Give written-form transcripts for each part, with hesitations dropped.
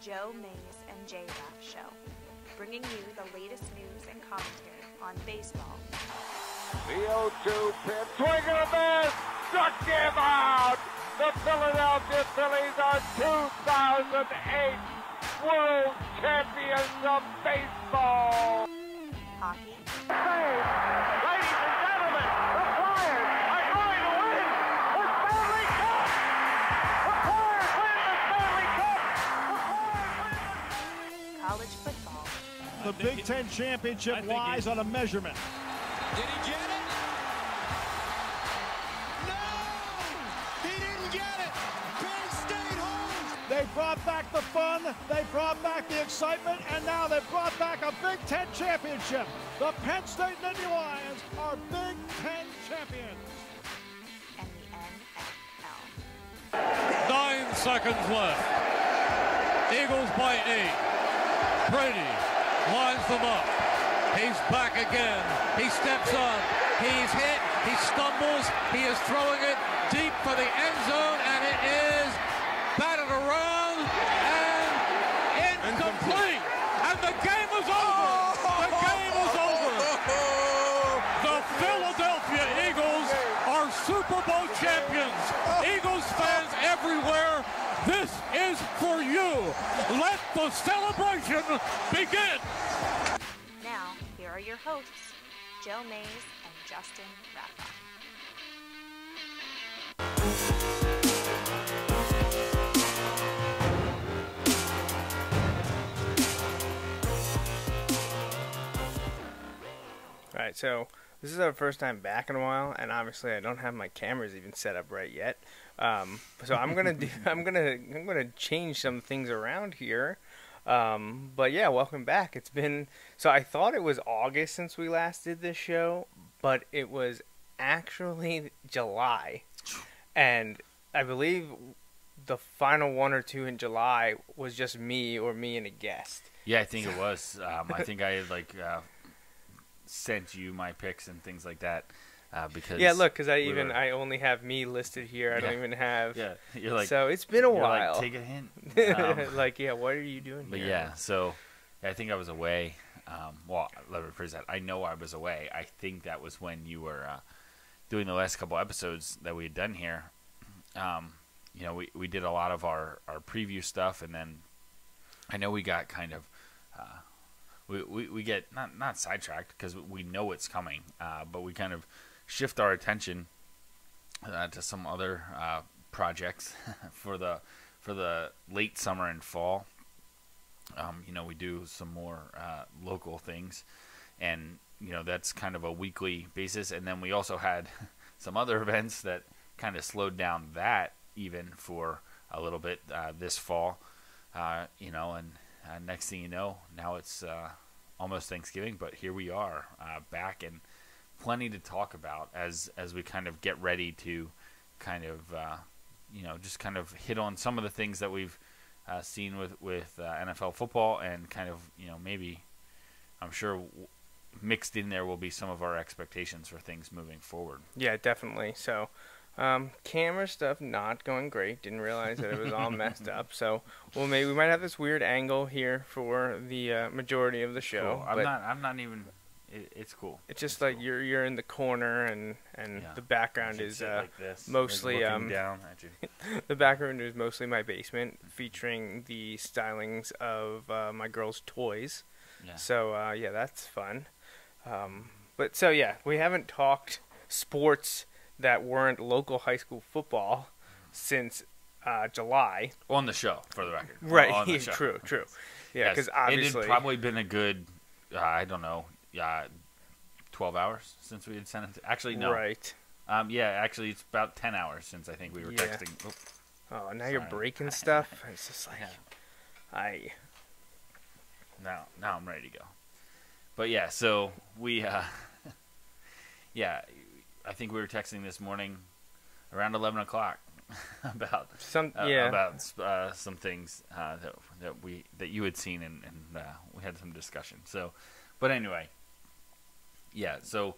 Joe Mays and J-Raff Show, bringing you the latest news and commentary on baseball. The 0-2 pitch, swing and a miss, struck him out! The Philadelphia Phillies are 2008 World Champions of Baseball! Hockey. Ladies and gentlemen, the Flyers are going to win the Stanley Cup! The Flyers win the Stanley Cup! College football. The Big Ten championship lies on a measurement. Did he get it? No! He didn't get it! Penn State holds! They brought back the fun, they brought back the excitement, and now they've brought back a Big Ten championship. The Penn State Nittany Lions are Big Ten champions. And the NFL. 9 seconds left. Eagles by 8. Brady lines them up. He's back again. He steps up. He's hit. He stumbles. He is throwing it deep for the end zone, and it is batted around and incomplete. And the game is over. The game is over. The Philadelphia Eagles are Super Bowl champions. Eagles fans everywhere, this is for you. Let the celebration begin. Now, here are your hosts, Joe Mays and Justin Raffa. All right, so this is our first time back in a while, and obviously I don't have my cameras even set up right yet. So I'm gonna change some things around here. But yeah, welcome back. It's been, so I thought it was August since we last did this show, but it was actually July, and I believe the final one or two in July was just me and a guest. Yeah, I think it was. I think I had sent you my picks and things like that because because I only have me listed here. I don't even have. Yeah, you're like. So it's been a while. Like, take a hint. What are you doing But here? yeah, so I think I was away. Well, let me rephrase that. I know I was away. I think that was when you were doing the last couple episodes that we had done here. We did a lot of our preview stuff, and then I know we got kind of we get not sidetracked because we know it's coming, but we kind of shift our attention to some other projects for the late summer and fall. We do some more local things, and that's kind of a weekly basis. And then we also had some other events that kind of slowed down that even for a little bit this fall. And next thing you know, now it's almost Thanksgiving, but here we are back, and plenty to talk about as we kind of get ready to kind of just kind of hit on some of the things that we've seen with NFL football, and kind of maybe I'm sure mixed in there will be some of our expectations for things moving forward. Yeah, definitely. So camera stuff not going great. Didn't realize that it was all messed up. So maybe we might have this weird angle here for the majority of the show. Cool. I'm not even. It's cool. It's just like cool. You're in the corner, and the background is like this, mostly looking down at you. The background is mostly my basement, featuring the stylings of my girls' toys. Yeah. So that's fun. We haven't talked sports that weren't local high school football since July. On the show, for the record. Right. On the show. True. Yeah, because obviously it had probably been a good, 12 hours since we had sent it. Actually, no. Right. Actually, it's about 10 hours since I think we were texting. Oh, now you're breaking stuff. It's just like, Now I'm ready to go. But yeah, so we, I think we were texting this morning around 11 o'clock about some things that you had seen, and we had some discussion. So, but anyway, so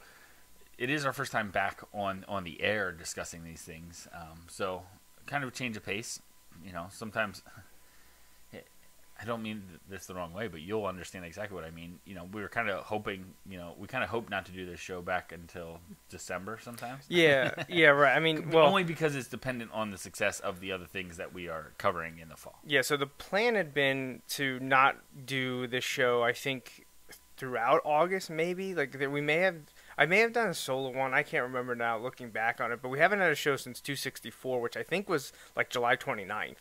it is our first time back on the air discussing these things. So kind of a change of pace. Sometimes I don't mean this the wrong way, but you'll understand exactly what I mean. You know, we were kind of hoping, we kind of hoped not to do this show back until December sometimes. Yeah, right. I mean, well, only because it's dependent on the success of the other things that we are covering in the fall. Yeah, so the plan had been to not do this show, I think, throughout August, maybe. Like, I may have done a solo one. I can't remember now looking back on it, but we haven't had a show since 264, which I think was like July 29th.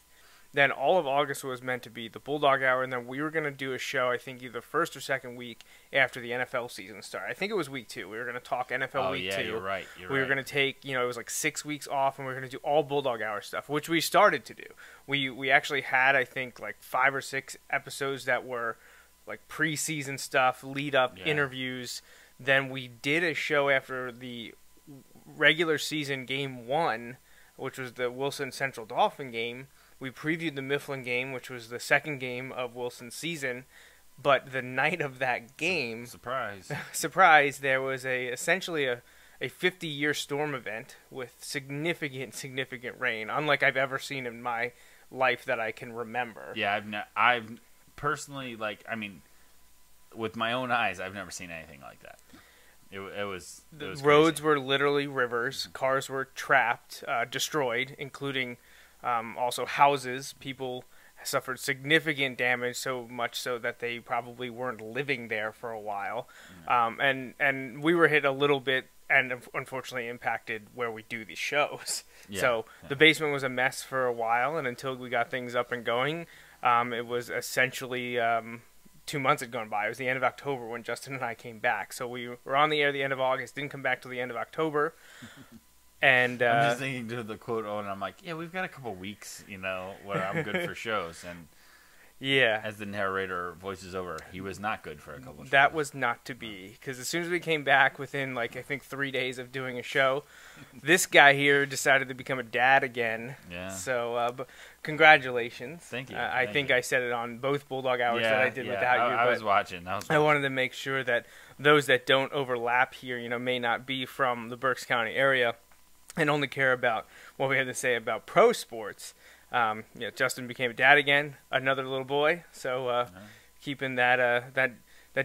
Then all of August was meant to be the Bulldog Hour, and then we were going to do a show, I think, either first or second week after the NFL season started. I think it was week 2. We were going to talk NFL week 2. You're right. We were going to take, it was like 6 weeks off, and we were going to do all Bulldog Hour stuff, which we started to do. We actually had, I think, like 5 or 6 episodes that were like preseason stuff, lead-up interviews. Then we did a show after the regular season game 1, which was the Wilson Central Dolphin game. We previewed the Mifflin game, which was the second game of Wilson's season. But the night of that game, surprise, there was essentially a 50-year storm event with significant rain, unlike I've ever seen in my life that I can remember. Yeah, I've personally, with my own eyes, I've never seen anything like that. It was roads were literally rivers. Cars were trapped, destroyed, including also houses. People suffered significant damage, so much so that they probably weren't living there for a while. And we were hit a little bit, and unfortunately impacted where we do these shows. So the basement was a mess for a while, and until we got things up and going, it was essentially 2 months had gone by. It was the end of October when Justin and I came back. So we were on the air the end of August, didn't come back till the end of October. And I'm just thinking to the quote, and I'm like, yeah, we've got a couple weeks, where I'm good for shows. And as the narrator voices over, he was not good for a couple of shows. That was not to be, because as soon as we came back, within I think 3 days of doing a show, this guy here decided to become a dad again. Yeah. So, but congratulations. Thank you. I think I said it on both Bulldog Hours that I did without you. I was watching. I wanted to make sure that those that don't overlap here, may not be from the Berks County area and only care about what we have to say about pro sports. Justin became a dad again, another little boy. So keeping that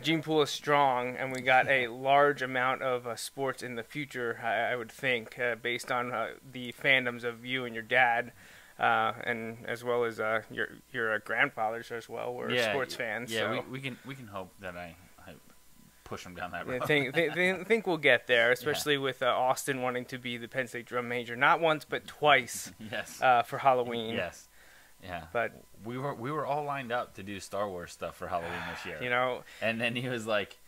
gene pool is strong, and we got a large amount of sports in the future. I would think, based on the fandoms of you and your dad, and as well as your grandfathers as well were sports fans. Yeah, so. we can hope that I push them down that road. I think we'll get there, especially with Austin wanting to be the Penn State drum major, not once but twice. Yes. For Halloween. Yes. Yeah. But we were all lined up to do Star Wars stuff for Halloween this year. And then he was like,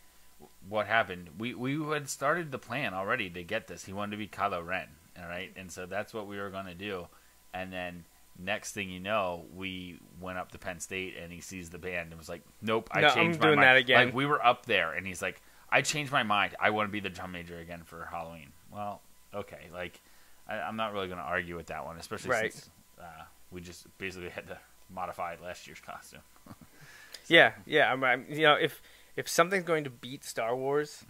"What happened? We had started the plan already to get this. He wanted to be Kylo Ren, all right? And so that's what we were going to do. And then next thing you know, we went up to Penn State, and he sees the band and was like, "Nope, I changed my mind." I'm doing that again. Like, we were up there, and he's like, "I changed my mind. I want to be the drum major again for Halloween." Well, okay. Like, I'm not really going to argue with that one, especially since we just basically had to modify last year's costume. So. Yeah. If something's going to beat Star Wars,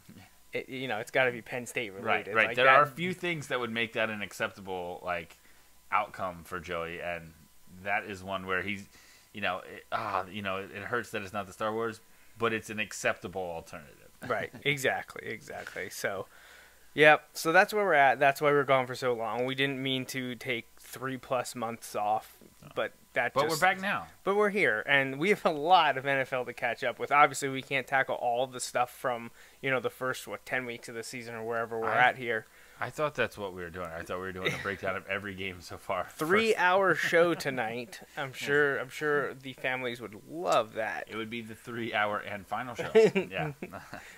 it's got to be Penn State related. Right. There are a few things that would make that an acceptable outcome for Joey, and that is one where he's, it hurts that it's not the Star Wars, but it's an acceptable alternative. Right. Exactly. So, so that's where we're at. That's why we're gone for so long. We didn't mean to take 3+ months off, but we're back now. But we're here, and we have a lot of NFL to catch up with. Obviously, we can't tackle all the stuff from, the first 10 weeks of the season or wherever we're at here. I thought that's what we were doing. I thought we were doing a breakdown of every game so far. 3-hour show tonight. I'm sure the families would love that. It would be the 3-hour and final show. Yeah.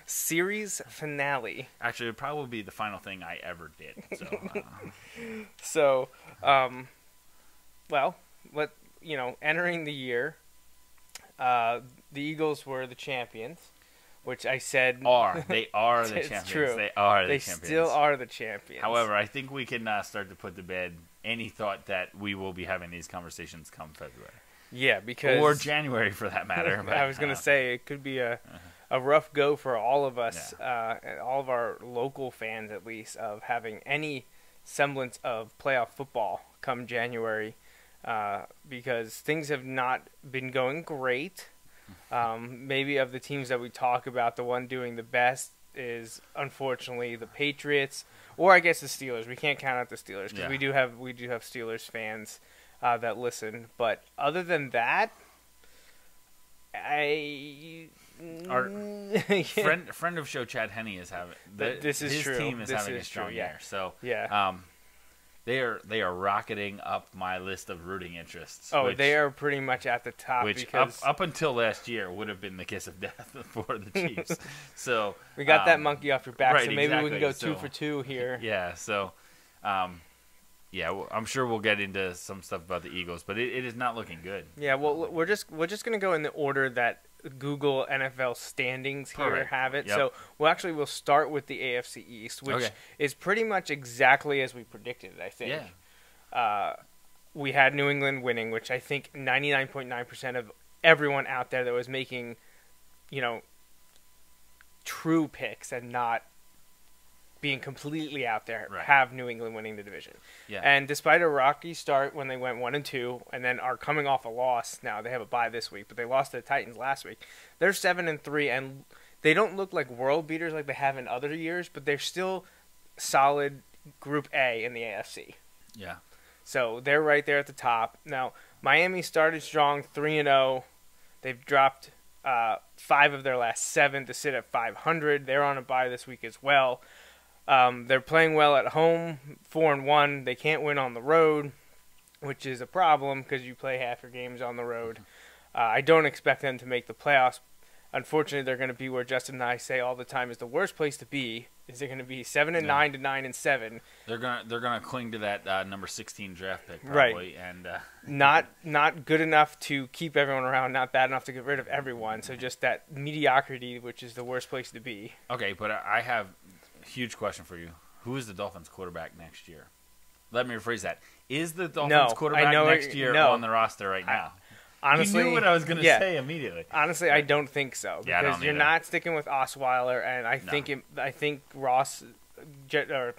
Series finale. Actually, it would probably be the final thing I ever did. So, entering the year, the Eagles were the champions. Which I said... They are the champions. It's true. They are the they champions. They still are the champions. However, I think we can start to put to bed any thought that we will be having these conversations come February. Yeah, because... Or January, for that matter. I was going to say, it could be a rough go for all of us, and all of our local fans at least, of having any semblance of playoff football come January. because things have not been going great. Maybe of the teams that we talk about, the one doing the best is unfortunately the Patriots, or I guess the Steelers. We can't count out the Steelers because we do have Steelers fans that listen. But other than that, Our friend of show Chad Henne is having this is his true. team is This having is a strong true, year. So yeah. They are rocketing up my list of rooting interests. Oh, which, they are pretty much at the top. Which because up until last year would have been the kiss of death for the Chiefs. So we got that monkey off your back, right, so maybe we can go exactly. 2 for 2 here. Yeah, so I'm sure we'll get into some stuff about the Eagles, but it is not looking good. Yeah, well, we're just going to go in the order that Google NFL standings here Perfect. have it. Yep. So we'll start with the AFC East, which is pretty much exactly as we predicted, I think. Yeah. We had New England winning, which I think 99.9% of everyone out there that was making, true picks and not being completely out there have New England winning the division. Yeah. And despite a rocky start when they went 1-2, and then are coming off a loss now, they have a bye this week, but they lost to the Titans last week. They're 7-3, and they don't look like world beaters like they have in other years, but they're still solid Group A in the AFC. Yeah. So they're right there at the top. Now, Miami started strong, 3-0. They've dropped 5 of their last 7 to sit at 500. They're on a bye this week as well. They're playing well at home, 4-1. They can't win on the road, which is a problem because you play half your games on the road. I don't expect them to make the playoffs. Unfortunately, they're going to be where Justin and I say all the time is the worst place to be. Is they're going to be 7-9 to 9-7. They're gonna cling to that number 16 draft pick probably, and not good enough to keep everyone around, not bad enough to get rid of everyone. So just that mediocrity, which is the worst place to be. Okay, but I have a huge question for you. Who is the Dolphins quarterback next year? Let me rephrase that. Is the Dolphins quarterback next year on the roster right now? Honestly, you knew what I was going to say immediately. Honestly, I don't think so because you're not sticking with Osweiler, and I think Ross, general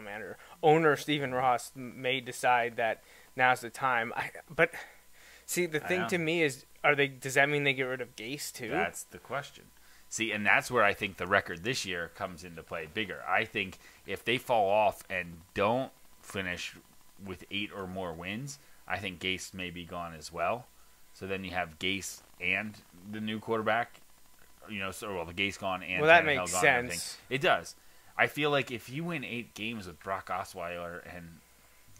manager, owner Stephen Ross may decide that now's the time. But see, the thing to me is, does that mean they get rid of Gase too? That's the question. See, and that's where I think the record this year comes into play bigger. I think if they fall off and don't finish with 8 or more wins, I think Gase may be gone as well. So then you have Gase and the new quarterback, the Gase gone and that Tannehill makes gone sense. It does. I feel like if you win 8 games with Brock Osweiler and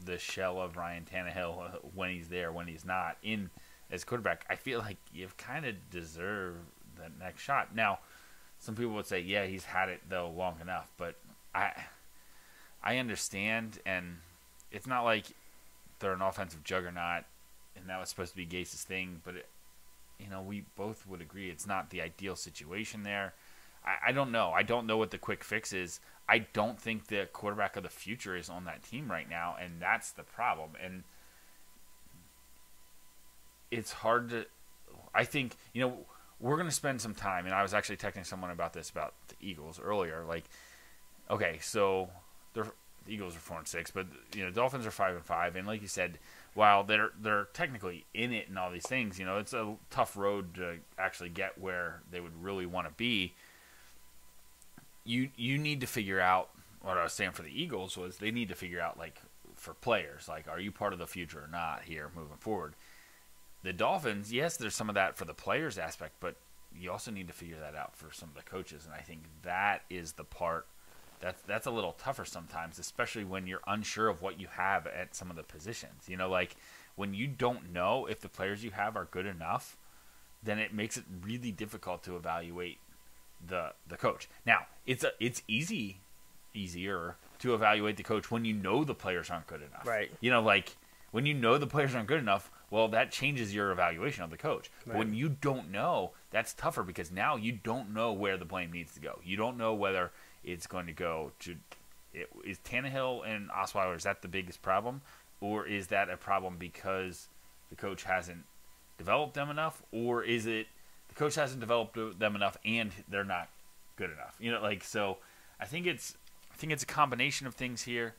the shell of Ryan Tannehill when he's there, when he's not in as quarterback, I feel like you've kind of deserved the next shot. Now, some people would say, yeah, he's had it though long enough, but I understand, and it's not like they're an offensive juggernaut. And that was supposed to be Gase's thing, but we both would agree it's not the ideal situation there. I don't know. I don't know what the quick fix is. I don't think the quarterback of the future is on that team right now, and that's the problem. And it's hard to. I think we're going to spend some time, and I was actually texting someone about this about the Eagles earlier. Like, okay, so the Eagles are 4-6, but Dolphins are 5-5, and like you said. While they're technically in it and all these things, it's a tough road to actually get where they would really want to be. You need to figure out what I was saying for the Eagles was they need to figure out, like, for players, like, are you part of the future or not here moving forward? The Dolphins, yes, there's some of that for the players aspect, but you also need to figure that out for some of the coaches, and I think that is the part that's a little tougher sometimes, especially when you're unsure of what you have at some of the positions. Like when you don't know if the players you have are good enough, then it makes it really difficult to evaluate the coach. Now, it's easier to evaluate the coach when you know the players aren't good enough. Right. Like when you know the players aren't good enough, well, that changes your evaluation of the coach. Right. When you don't know, that's tougher because now you don't know where the blame needs to go. You don't know whether it's going to go to is Tannehill and Osweiler, is that the biggest problem? Or is that a problem because the coach hasn't developed them enough? Or is it the coach hasn't developed them enough and they're not good enough? So I think it's a combination of things here.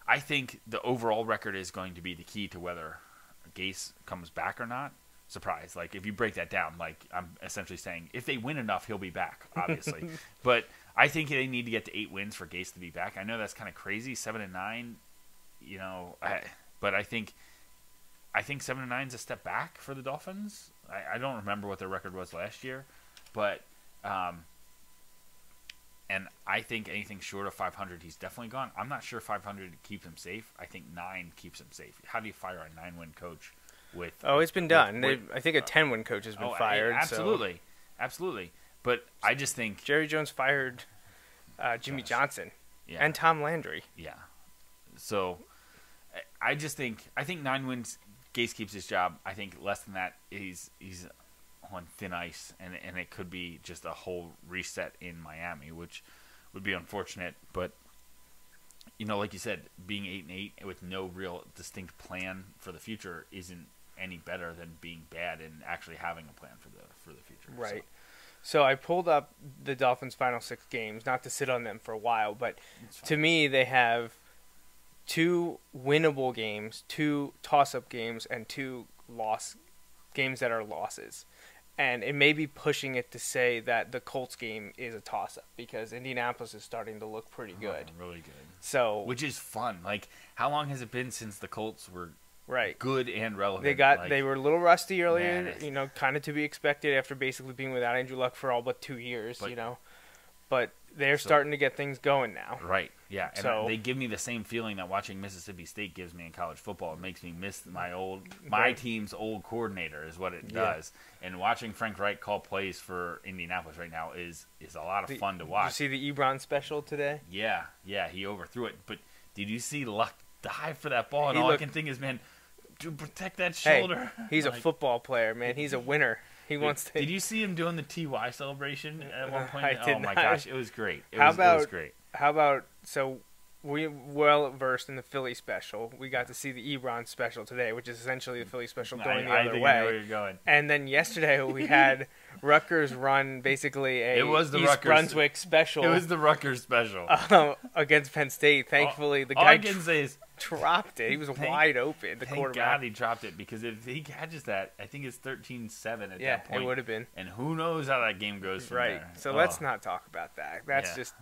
I think the overall record is going to be the key to whether Gase comes back or not, surprise. Like, if you break that down, like, I'm essentially saying if they win enough, he'll be back, obviously. But I think they need to get to 8 wins for Gase to be back. I know that's kind of crazy, 7-9, you know, but I think 7-9 is a step back for the Dolphins. I don't remember what their record was last year, but and I think anything short of 500, he's definitely gone. I'm not sure 500 keeps him safe. I think 9 keeps him safe. How do you fire a 9-win coach with? Oh, it's been done. I think a 10-win coach has been fired. Absolutely, so. absolutely. But I just think Jerry Jones fired Jimmy Johnson and Tom Landry. Yeah. So I think 9 wins. Gase keeps his job. I think less than that, he's on thin ice, and it could be just a whole reset in Miami, which would be unfortunate. But you know, like you said, being 8-8 with no real distinct plan for the future isn't any better than being bad and actually having a plan for the future. Right. So I pulled up the Dolphins' final 6 games, not to sit on them for a while, but to me, they have 2 winnable games, 2 toss-up games, and 2 games that are losses. And it may be pushing it to say that the Colts game is a toss-up because Indianapolis is starting to look pretty good. Really good. So, which is fun. Like, how long has it been since the Colts were good and relevant? They were a little rusty earlier, you know, kind of to be expected after basically being without Andrew Luck for all but 2 years, you know. But they're starting to get things going now. Right, yeah. And they give me the same feeling that watching Mississippi State gives me in college football. It makes me miss my team's old coordinator is what it does. And watching Frank Reich call plays for Indianapolis right now is a lot of fun to watch. Did you see the Ebron special today? Yeah, he overthrew it. But did you see Luck dive for that ball? And all I can think is, man, to protect that shoulder. Hey, he's a football player, man. He's a winner. He wants to. Did you see him doing the TY celebration at one point? I did my gosh, it was great. It was great. How about, so we well versed in the Philly special. We got to see the Ebron special today, which is essentially the Philly special going the other way. I know where you're going. And then yesterday we had Rutgers run basically a East Brunswick special. It was the Rutgers special against Penn State. Thankfully, the guy all I can say is dropped it. He was wide open. The quarterback. Thank God he dropped it, because if he catches that, I think it's 13-7 at that point. Yeah, it would have been. And who knows how that game goes from there. So let's not talk about that. That's just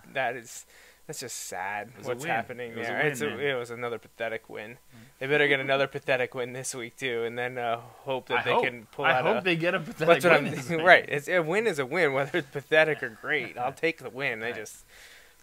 sad what's happening there. It was another pathetic win. They better get another pathetic win this week too, and then hope that they can pull out. I hope they get a pathetic win this week. Right. A win is a win, whether it's pathetic or great. I'll take the win. They just.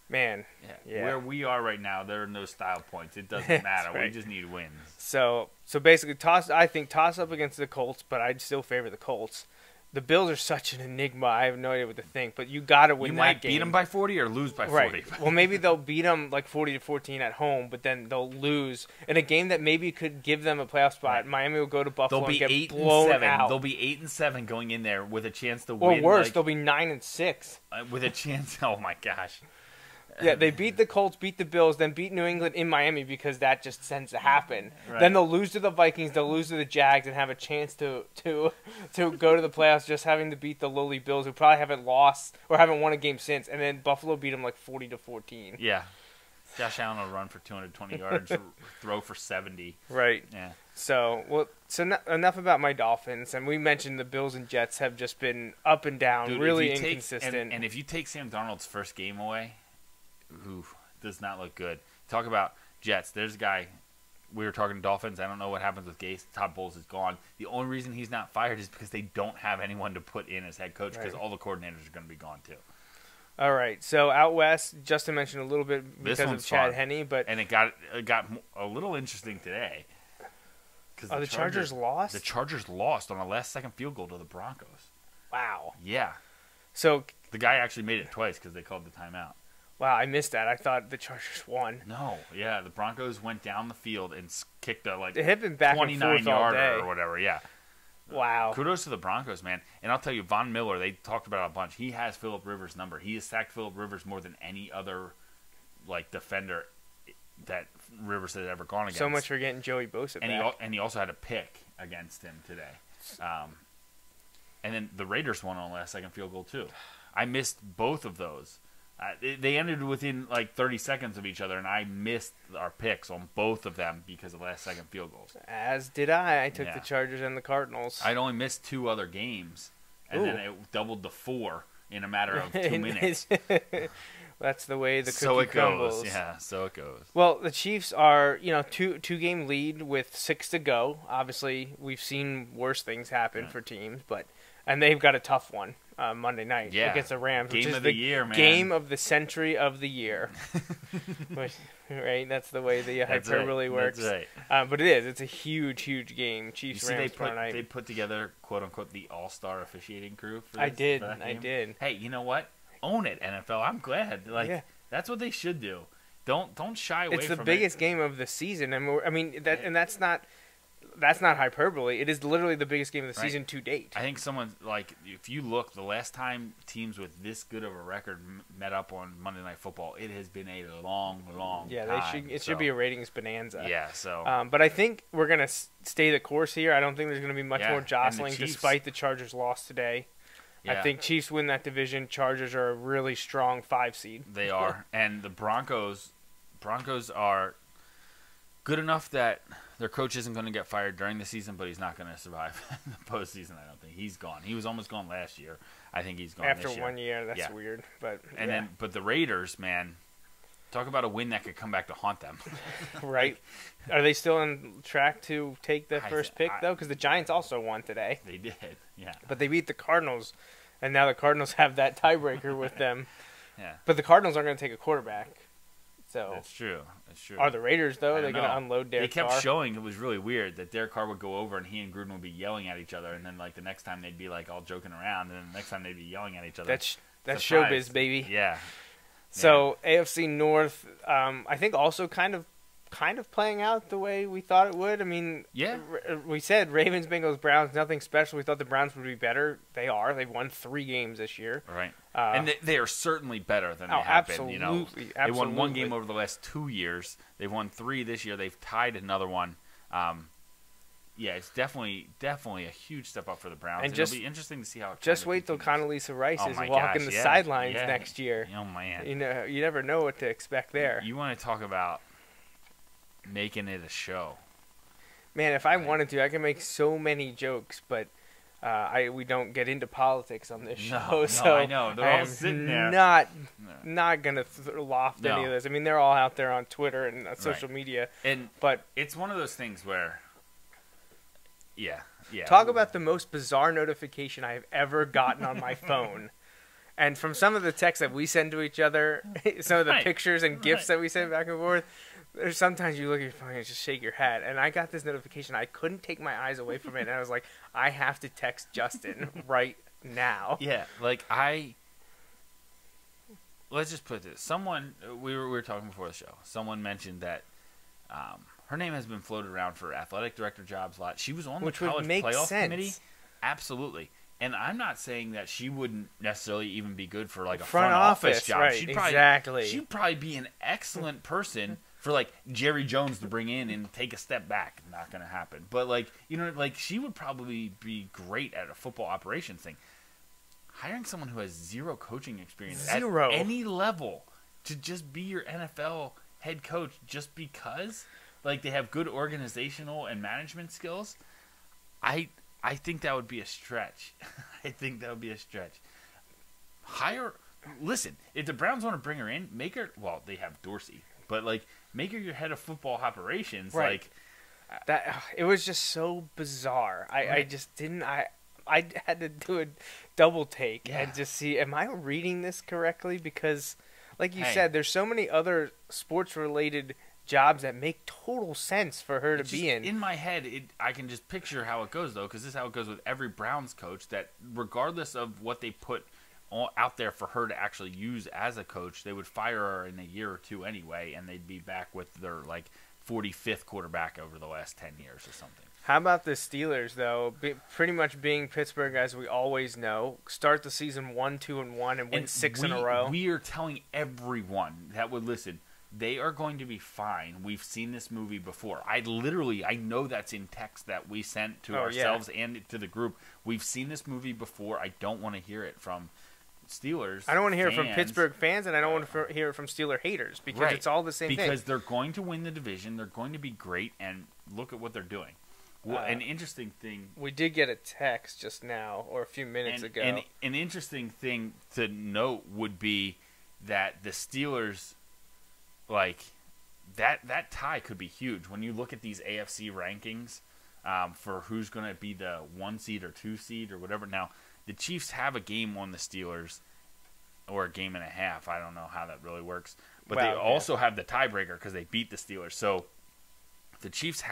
Man, where we are right now, there are no style points. It doesn't matter. We just need wins. So basically, toss up against the Colts, but I'd still favor the Colts. The Bills are such an enigma. I have no idea what to think, but you got to win that game. You might beat them by 40 or lose by 40. Right. Well, maybe they'll beat them like 40-14 at home, but then they'll lose in a game that maybe could give them a playoff spot. Right. Miami will go to Buffalo and get blown out. They'll be 8-7 going in there with a chance to win. Or worse, they'll be 9-6 with a chance. Oh my gosh. Yeah, they beat the Colts, beat the Bills, then beat New England in Miami because that just tends to happen. Right. Then they'll lose to the Vikings, they'll lose to the Jags, and have a chance to go to the playoffs just having to beat the lowly Bills, who probably haven't lost or haven't won a game since. And then Buffalo beat them like 40-14. Yeah, Josh Allen will run for 220 yards, throw for 70. Right. Yeah. So enough about my Dolphins. And we mentioned the Bills and Jets have just been up and down, dude, really inconsistent. And if you take Sam Darnold's first game away. Who does not look good. Talk about Jets. There's a guy. We were talking Dolphins. I don't know what happens with Gase. Todd Bowles is gone. The only reason he's not fired is because they don't have anyone to put in as head coach, because all the coordinators are going to be gone too. All right. So out west, Justin mentioned a little bit because of Chad Henne, but and it got a little interesting today. Because the Chargers lost. The Chargers lost on a last-second field goal to the Broncos. Wow. Yeah. So the guy actually made it twice because they called the timeout. Wow, I missed that. I thought the Chargers won. No, yeah, the Broncos went down the field and kicked a 29-yarder or whatever. Yeah. Wow. Kudos to the Broncos, man. And I'll tell you, Von Miller, they talked about it a bunch. He has Phillip Rivers' number. He has sacked Phillip Rivers more than any other defender that Rivers has ever gone against. So much for getting Joey Bosa back. And he also had a pick against him today. And then the Raiders won on a last-second field goal too. I missed both of those. They ended within like 30 seconds of each other, and I missed our picks on both of them because of last-second field goals. As did I. I took Yeah. the Chargers and the Cardinals. I'd only missed 2 other games, and then it doubled to 4 in a matter of 2 minutes. That's the way the So cookie it crumbles. goes. Yeah, so it goes. Well, the Chiefs are, two game lead with 6 to go. Obviously, we've seen worse things happen for teams, and they've got a tough one Monday night against the Rams, Game which is of the year, man. game of the century of the year. Right, that's the way the hyperbole works. That's right. But it is. It's a huge, huge game. You Chiefs see, Rams tomorrow night. they put together, quote unquote, the all-star officiating crew. For this, I did. for that I game. did. Hey, you know what? Own it, NFL. I'm glad. That's what they should do. Don't shy away It's from the it. biggest game of the season, and that's not hyperbole. It is literally the biggest game of the season to date. I think if you look, the last time teams with this good of a record met up on Monday Night Football, it has been a long, long time. It should be a ratings bonanza. Yeah, so. But I think we're gonna stay the course here. I don't think there's gonna be much more and the jostling, Chiefs- despite the Chargers' loss today. I Yeah. think Chiefs win that division. Chargers are a really strong 5 seed. They are, and the Broncos are good enough that their coach isn't going to get fired during the season, but he's not going to survive the postseason. I don't think he's gone. He was almost gone last year. I think he's gone After this year. 1 year, that's Yeah. weird. But But the Raiders, man, talk about a win that could come back to haunt them. right? Are they still on track to take the I first thi- pick I- though? Because the Giants also won today, They did, yeah, but they beat the Cardinals, and now the Cardinals have that tiebreaker with them. yeah. But the Cardinals aren't going to take a quarterback. So That's true. That's true. are the Raiders though? I They're don't going to know. unload They Derek kept Carr. showing it was really weird that Derek Carr would go over and he and Gruden would be yelling at each other, and then like the next time they'd be like all joking around, and then the next time they'd be yelling at each other. That's Surprise. showbiz, baby. Yeah. So AFC North, I think also kind of playing out the way we thought it would. I mean, Yeah. we said Ravens, Bengals, Browns, nothing special. We thought the Browns would be better. They are. They've won 3 games this year. Right. And they are certainly better than they Oh, have been. You know, absolutely, they won 1 absolutely. game over the last 2 years. They've won 3 this year. They've tied another one. Yeah, it's definitely a huge step up for the Browns. And It'll just- be interesting to see how. It Just kinda wait till continues. Condoleezza Rice Oh is my walking gosh, the yeah, sidelines yeah. next year. Oh man, You never know what to expect there. You want to talk about making it a show? Man, if I wanted to, I could make so many jokes, but we don't get into politics on this No, show. no, so I know. They're all am sitting there. Not gonna loft any No. of this. I mean, they're all out there on Twitter and social media. And But it's one of those things where, yeah. talk about the most bizarre notification I have ever gotten on my phone. And from some of the texts that we send to each other, some of the Right. pictures and gifs Right. that we send back and forth, there's sometimes you look at your phone and just shake your head. And I got this notification. I couldn't take my eyes away from it. And I was like, I have to text Justin right now. Yeah, let's just put this. Someone we were talking before the show. Someone mentioned that her name has been floated around for athletic director jobs a lot. She was on Which the would college make playoff sense. committee. Absolutely. And I'm not saying that she wouldn't necessarily even be good for like a Front front office office, job. right, Exactly. exactly. She'd probably be an excellent person for like Jerry Jones to bring in and take a step back. Not going to happen. But like, you know, like she would probably be great at a football operations thing. Hiring someone who has 0 coaching experience Zero. at any level to just be your NFL head coach just because like they have good organizational and management skills, I think that would be a stretch. I think that would be a stretch. Listen, if the Browns want to bring her in, make her, well, they have Dorsey, but like make her your head of football operations. Right. Like That it was just so bizarre. I Right. just didn't. I had to do a double take Yeah. and just see, am I reading this correctly? Because, like you Hey. said, there's so many other sports-related jobs that make total sense for her to it's be just, in. in my head, I can just picture how it goes, though, because this is how it goes with every Browns coach, that regardless of what they put out there for her to actually use as a coach, they would fire her in a year or 2 anyway, and they'd be back with their, like, 45th quarterback over the last 10 years or something. How about the Steelers, though? Pretty much being Pittsburgh, as we always know, start the season 1-2-1 and win 6 in a row. We are telling everyone that would listen, they are going to be fine. We've seen this movie before. I know that's in text that we sent to Oh, ourselves and to the group. We've seen this movie before. I don't want to hear it from Steelers. I don't want to hear it from fans- Pittsburgh fans, and I don't want to hear it from Steeler haters because Right. it's all the same thing. Because they're going to win the division. They're going to be great, and look at what they're doing. Well, an interesting thing. We did get a text just now, or a few minutes ago. And an interesting thing to note would be that the Steelers, like that tie could be huge when you look at these AFC rankings for who's going to be the 1 seed or 2 seed or whatever. Now, the Chiefs have a game on the Steelers, or a game and a half. I don't know how that really works, but they also have the tiebreaker because they beat the Steelers. So the Chiefs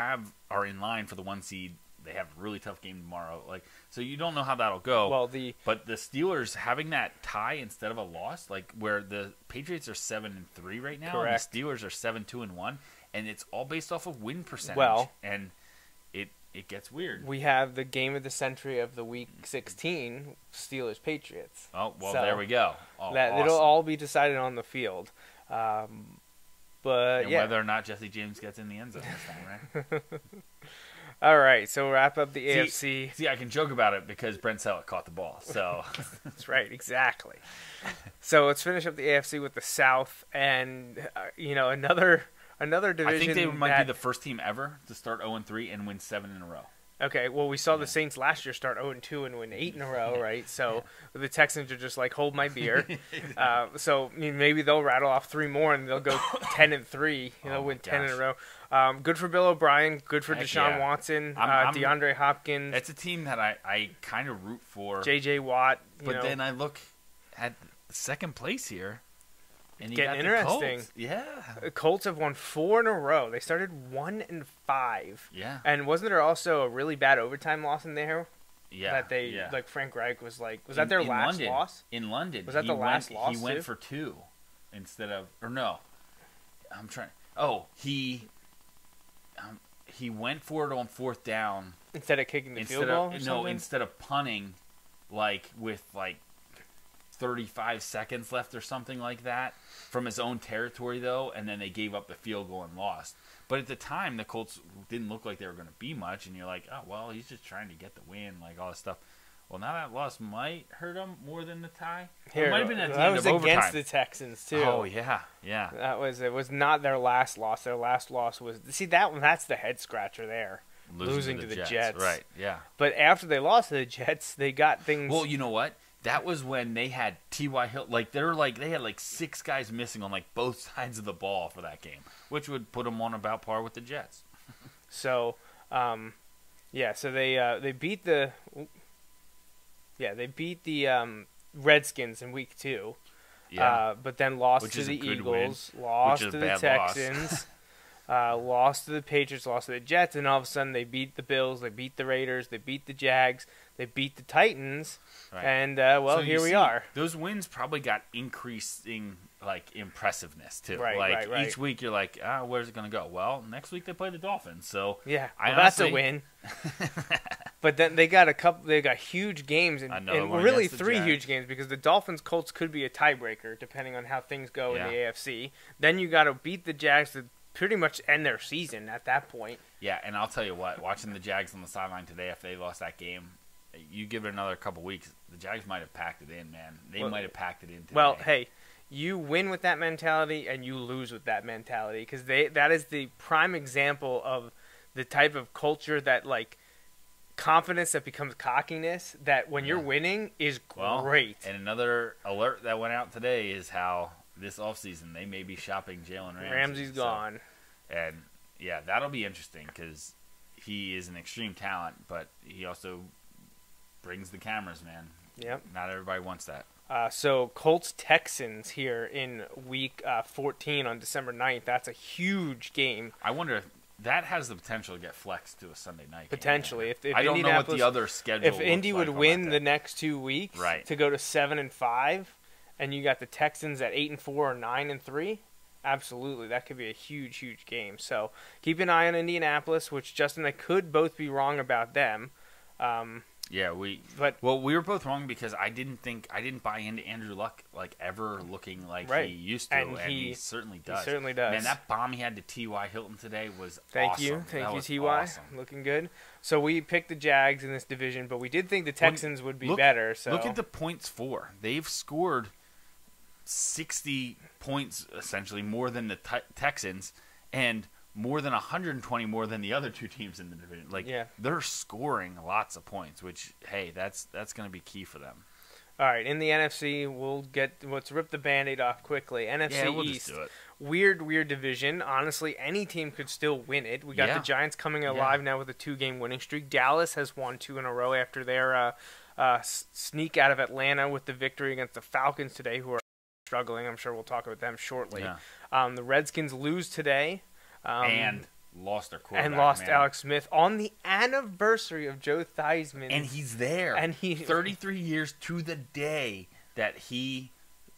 are in line for the 1 seed. They have a really tough game tomorrow. So you don't know how that'll go. But the Steelers having that tie instead of a loss, like where the Patriots are 7-3 right now, Correct. and the Steelers are 7-2-1, and it's all based off of win percentage. Well, and it gets weird. we have the game of the century of the Week 16, Steelers Patriots. Oh well, So there we go. Oh, It'll awesome. all be decided on the field. But and yeah. whether or not Jesse James gets in the end zone this time, right? All right, so wrap up the AFC. See, I can joke about it because Brent Selleck caught the ball. So That's right, exactly. So let's finish up the AFC with the South, and another division. I think they might be the first team ever to start 0-3 and win 7 in a row. Okay, well, we saw the Saints last year start 0-2 and win 8 in a row, right? So the Texans are just like, hold my beer. So maybe they'll rattle off 3 more and they'll go 10-3. They'll win 10 in a row. Good for Bill O'Brien. Good for Heck Deshaun yeah. Watson. I'm- DeAndre Hopkins. That's a team that I kind of root for. J.J. Watt. But then I look at second place here, and you Getting got interesting. the Colts. Yeah. The Colts have won 4 in a row. They started 1-5. Yeah. And wasn't there also a really bad overtime loss in there? Yeah. That they, yeah. like Frank Reich was like, was that their last London, loss? In London. Was that the last loss, He went too? for 2 instead of, or no. I'm trying. Oh, he went for it on 4th down. Instead of kicking the field goal or something? Instead of punting, with 35 seconds left or something like that from his own territory, though, and then they gave up the field goal and lost. But at the time, the Colts didn't look like they were going to be much, and you're like, oh, well, he's just trying to get the win, all this stuff. Well, now that loss might hurt him more than the tie. It might have been at the that end was of overtime. against the Texans, too. Oh, yeah, yeah. It was not their last loss. Their last loss was, that's the head scratcher there. Losing to the Jets. Right, yeah. But after they lost to the Jets, they got things. Well, you know what? That was when they had T.Y. Hill. They had 6 guys missing on both sides of the ball for that game, which would put them on about par with the Jets. So, so they beat the Redskins in week 2. Yeah. But then lost Which to is a the good Eagles, win, lost which is to a the bad Texans, lost to the Patriots, lost to the Jets, and all of a sudden they beat the Bills, they beat the Raiders, they beat the Jags, they beat the Titans, Right. and So here you we see, are. Those wins probably got increasing impressiveness too. Right. Each week you're like, where's it going to go? Well, next week they play the Dolphins, so Yeah, that's a win. But then they got huge games, and Another one really against the 3 Jags. huge games because the Dolphins Colts could be a tiebreaker depending on how things go in the Yeah. AFC. Then you got to beat the Jags to pretty much end their season at that point. Yeah, and I'll tell you what, watching the Jags on the sideline today, if they lost that game, you give it another couple weeks, the Jags might have packed it in, man. They might have packed it in today. Well, hey, you win with that mentality and you lose with that mentality because that is the prime example of the type of culture that confidence that becomes cockiness. That when you're winning is great. And another alert that went out today is how this offseason they may be shopping Jalen Ramsey. Ramsey's gone. And yeah, that'll be interesting because he is an extreme talent, but he also brings the cameras, man. Yep. Not everybody wants that. So Colts-Texans here in Week 14 on December 9th. That's a huge game. I wonder if that has the potential to get flexed to a Sunday night game. Potentially. If I don't know what the Indianapolis- other schedule If Indy looks would like on win that the day. next 2 weeks Right. to go to 7-5, and you got the Texans at 8-4 or 9-3, absolutely, that could be a huge, huge game. So keep an eye on Indianapolis, which Justin, I could both be wrong about them. Yeah, we were both wrong because I didn't buy into Andrew Luck like ever looking like he used to, and he certainly does. He certainly does. Man, that bomb he had to T.Y. Hilton today was Thank awesome. you, That was T.Y. Awesome. Looking good. So we picked the Jags in this division, but we did think the Texans would be better. So look at the points for. They've scored 60 points essentially more than the Texans, and more than 120 more than the other two teams in the division. Like, they're scoring lots of points, which, hey, that's going to be key for them. All right, in the NFC, let's rip the Band-Aid off quickly. NFC we'll East, just do it. Weird division. Honestly, any team could still win it. We got the Giants coming alive now with a 2-game winning streak. Dallas has won 2 in a row after their sneak out of Atlanta with the victory against the Falcons today, who are struggling. I'm sure we'll talk about them shortly. Yeah. The Redskins lose today. And lost their quarterback. And lost Alex Smith on the anniversary of Joe Theismann. And he's there. And 33 years to the day that he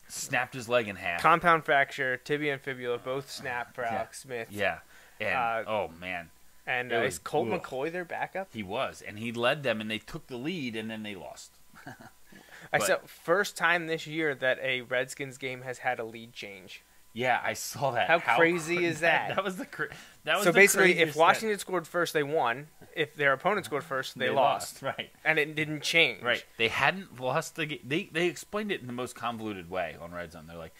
snapped his leg in half. Compound fracture, tibia and fibula, both snapped for Alex Smith. Yeah. And, oh, man. And is Colt McCoy their backup? He was. And he led them, and they took the lead, and then they lost. I said first time this year that a Redskins game has had a lead change. Yeah, I saw that. How crazy is that? That was the so basically, if Washington scored first, they won. If their opponent scored first, they lost. Right. And it didn't change. Right. They hadn't lost the game. They explained it in the most convoluted way on Red Zone. They're like,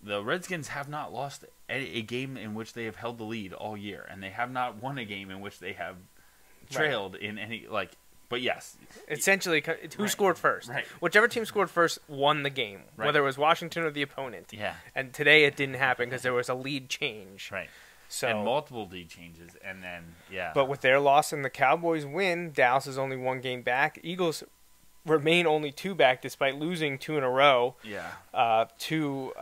the Redskins have not lost a game in which they have held the lead all year, and they have not won a game in which they have trailed in any But yes. Essentially, who scored first? Right. Whichever team scored first won the game, whether it was Washington or the opponent. Yeah. And today it didn't happen because there was a lead change. Right. So, and multiple lead changes, and then, But with their loss and the Cowboys win, Dallas is only 1 game back. Eagles remain only 2 back despite losing 2 in a row to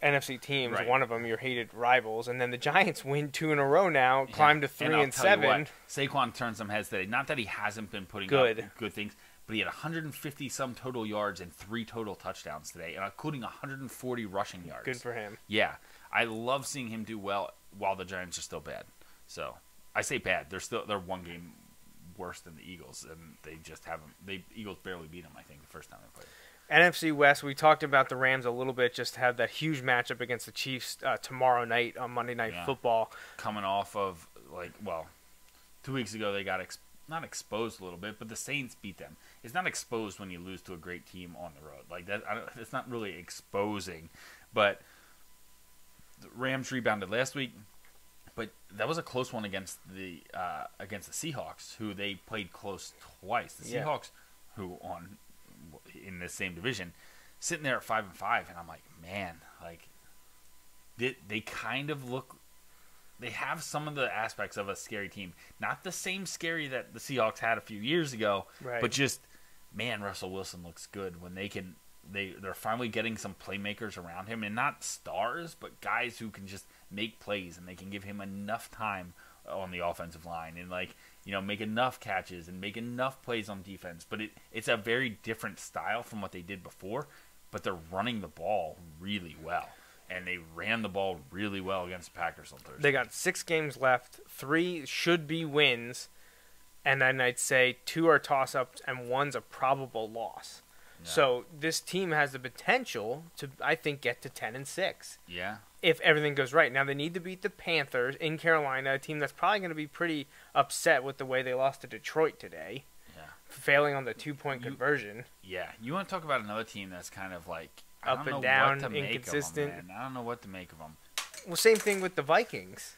NFC teams. Right. One of them, your hated rivals. And then the Giants win 2 in a row now, climb to 3 and 7. Saquon turned some heads today. Not that he hasn't been putting up good things, but he had 150-some total yards and 3 total touchdowns today, including 140 rushing yards. Good for him. Yeah. I love seeing him do well while the Giants are still bad. So, I say bad. They're 1 game worse than the Eagles, and they just haven't. Eagles barely beat them, I think, the first time they played. NFC West, we talked about the Rams a little bit, just have that huge matchup against the Chiefs tomorrow night on Monday Night Football. Coming off of, 2 weeks ago they got not exposed a little bit, but the Saints beat them. It's not exposed when you lose to a great team on the road. Like that, it's not really exposing, but the Rams rebounded last week. But that was a close one against the Seahawks, who they played close twice. The Seahawks, who in the same division, sitting there at 5-5, and I'm like, man, they kind of look. They have some of the aspects of a scary team, not the same scary that the Seahawks had a few years ago, but just, man, Russell Wilson looks good when they can. They're finally getting some playmakers around him, and not stars, but guys who can just make plays, and they can give him enough time on the offensive line and make enough catches and make enough plays on defense. But it's a very different style from what they did before, but they're running the ball really well. And they ran the ball really well against the Packers on Thursday. They got 6 games left, 3 should be wins, and then I'd say 2 are toss-ups and 1's a probable loss. Yeah. So this team has the potential to, I think, get to 10-6. Yeah. If everything goes right. Now, they need to beat the Panthers in Carolina, a team that's probably going to be pretty upset with the way they lost to Detroit today. Yeah. Failing on the 2-point conversion. Yeah. You want to talk about another team that's kind of up and down, inconsistent. I don't know what to make of them. Well, same thing with the Vikings.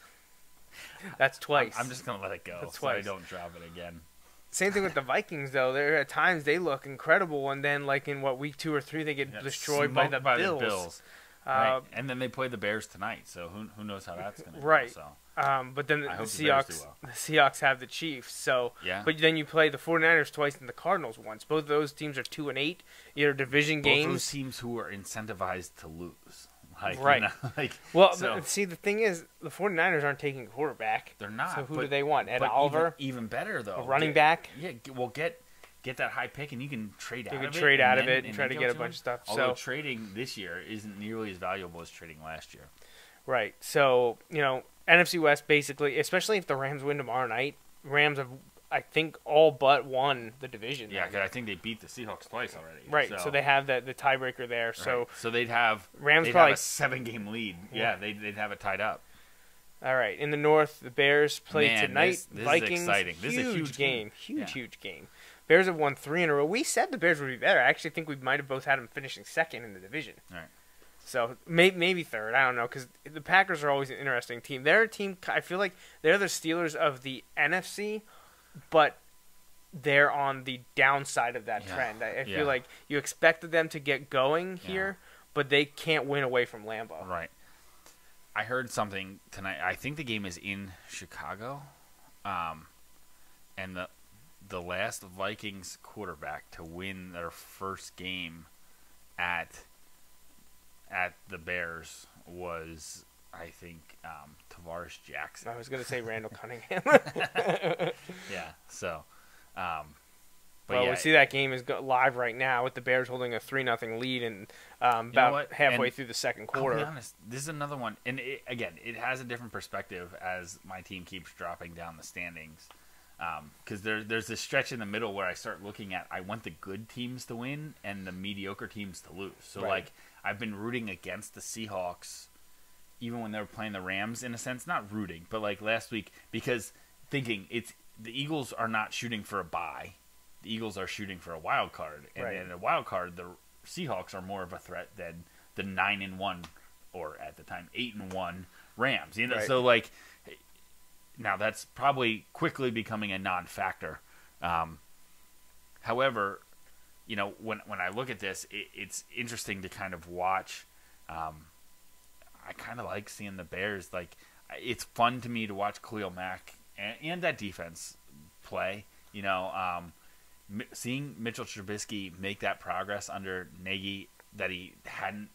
That's twice. I'm just going to let it go so I don't drop it again. Same thing with the Vikings, though. There at times they look incredible, and then in week 2 or 3 they get destroyed by the Bills. Right. And then they play the Bears tonight, so who knows how that's going to go. Right. So. But then the Seahawks have the Chiefs. So, yeah. But then you play the 49ers twice and the Cardinals once. Both of those teams are 2-8. Either division games. Both those teams who are incentivized to lose. Right. The thing is, the 49ers aren't taking a quarterback. They're not. So who do they want? Ed Oliver? Even better, though. A running back? Yeah, get that high pick, and you can trade out of it. You can trade out of it and try to get a bunch of stuff. Although trading this year isn't nearly as valuable as trading last year. Right. So, NFC West basically, especially if the Rams win tomorrow night, Rams have I think, all but won the division. Yeah, because I think they beat the Seahawks twice already. Right, so they have the tiebreaker there. So right. So they'd have Rams they'd probably have a 7-game lead. Yeah, they'd have it tied up. All right, in the North, the Bears play tonight. This Vikings, is exciting. This is a huge game. Huge game. Bears have won 3 in a row. We said the Bears would be better. I actually think we might have both had them finishing second in the division. All right. So maybe third. I don't know, because the Packers are always an interesting team. They're a team. I feel like they're the Steelers of the NFC, but they're on the downside of that trend. I feel like you expected them to get going here, but they can't win away from Lambeau. Right. I heard something tonight. I think the game is in Chicago, and the last Vikings quarterback to win their first game at the Bears was, I think, Tavares Jackson. I was going to say Randall Cunningham. Yeah. So, we see that game is live right now with the Bears holding a 3-0 lead and about halfway through the second quarter. I'll be honest, this is another one, and it has a different perspective as my team keeps dropping down the standings. Because there's this stretch in the middle where I start looking at, I want the good teams to win and the mediocre teams to lose. So, like, I've been rooting against the Seahawks even when they were playing the Rams, in a sense. Not rooting, but, like, last week, because thinking the Eagles are not shooting for a bye. The Eagles are shooting for a wild card. And in a wild card, the Seahawks are more of a threat than the 9-1, or at the time, 8-1 Rams. You know, so, like... Now, that's probably quickly becoming a non-factor. However, you know, when I look at this, it's interesting to kind of watch. I kind of like seeing the Bears. Like, it's fun to me to watch Khalil Mack and that defense play. You know, seeing Mitchell Trubisky make that progress under Nagy that he hadn't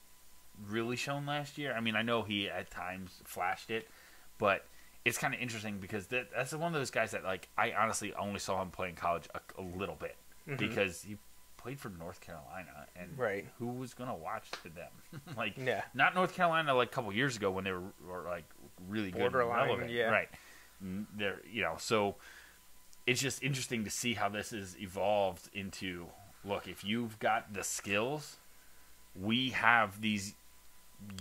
really shown last year. I mean, I know he at times flashed it, but... It's kind of interesting because that's one of those guys that, like, I honestly only saw him play in college a little bit because he played for North Carolina, and who was going to watch them? Like, not North Carolina like a couple years ago when they were like really good and relevant, right? There, you know, so it's just interesting to see how this has evolved into. Look, if you've got the skills, we have these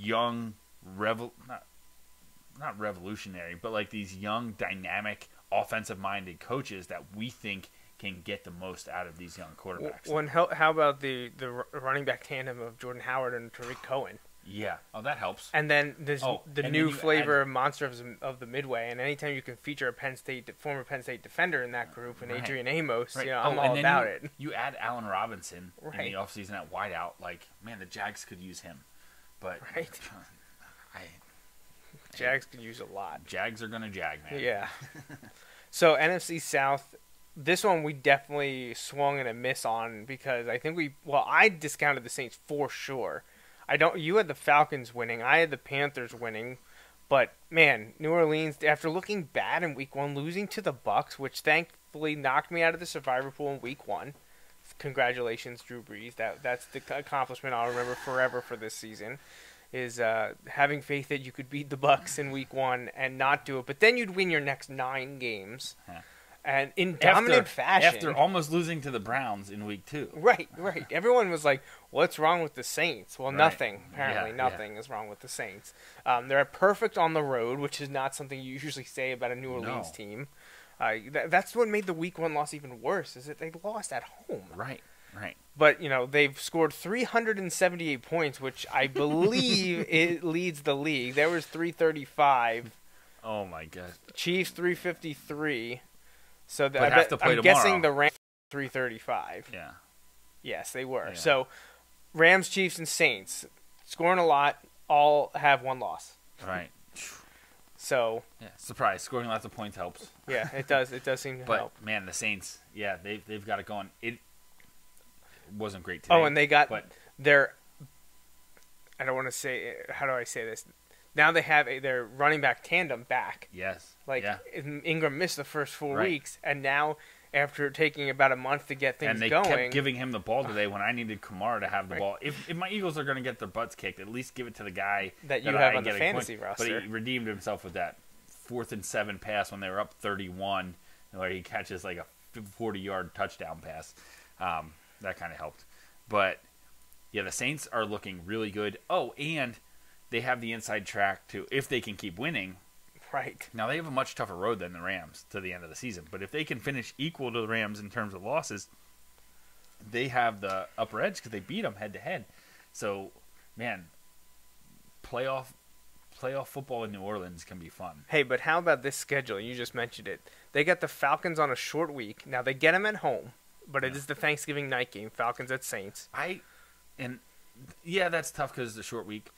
young not revolutionary, but like these young, dynamic, offensive-minded coaches that we think can get the most out of these young quarterbacks. Well, how about the running back tandem of Jordan Howard and Tariq Cohen? Yeah. Oh, that helps. And then there's the new flavor monster of the Midway, and anytime you can feature a former Penn State defender in that group, and Adrian Amos, you know, I'm all about it. You add Allen Robinson in the offseason at wideout, like, man, the Jags could use him. But Jags could use a lot. Jags are going to jag, man. Yeah. So, NFC South, this one we definitely swung and a miss on because I think I discounted the Saints for sure. You had the Falcons winning. I had the Panthers winning. But, man, New Orleans, after looking bad in Week 1, losing to the Bucs, which thankfully knocked me out of the survivor pool in Week 1. Congratulations, Drew Brees. That's the accomplishment I'll remember forever for this season. Is having faith that you could beat the Bucs in Week 1 and not do it, but then you'd win your next 9 games, and in dominant fashion. After almost losing to the Browns in Week 2. Right. Everyone was like, "What's wrong with the Saints?" Well, nothing. Apparently, nothing is wrong with the Saints. They're perfect on the road, which is not something you usually say about a New Orleans team. That's what made the Week 1 loss even worse. Is that they lost at home. Right. But, you know, they've scored 378 points, which I believe it leads the league. There was 335. Oh, my God. Chiefs, 353. So I'm guessing the Rams 335. Yeah. Yes, they were. Yeah. So, Rams, Chiefs, and Saints, scoring a lot, all have 1 loss. Right. So. Yeah, surprise. Scoring lots of points helps. Yeah, it does. It does seem to help. But, man, the Saints, they've got it going. It wasn't great today. Oh, and they got their. I don't want to say. How do I say this? Now they have their running back tandem back. Yes. Ingram missed the first 4 weeks, and now after taking about a month to get things going, kept giving him the ball today when I needed Kamara to have the ball. If my Eagles are going to get their butts kicked, at least give it to the guy that you have on the fantasy roster. But he redeemed himself with that 4th and 7 pass when they were up 31 where he catches like a 40-yard touchdown pass. That kind of helped. But, yeah, the Saints are looking really good. Oh, and they have the inside track to, if they can keep winning. Right. Now, they have a much tougher road than the Rams to the end of the season. But if they can finish equal to the Rams in terms of losses, they have the upper edge because they beat them head-to-head. So, man, playoff football in New Orleans can be fun. Hey, but how about this schedule? You just mentioned it. They got the Falcons on a short week. Now, they get them at home, but it is the Thanksgiving night game, Falcons at Saints. Yeah, that's tough because it's a short week.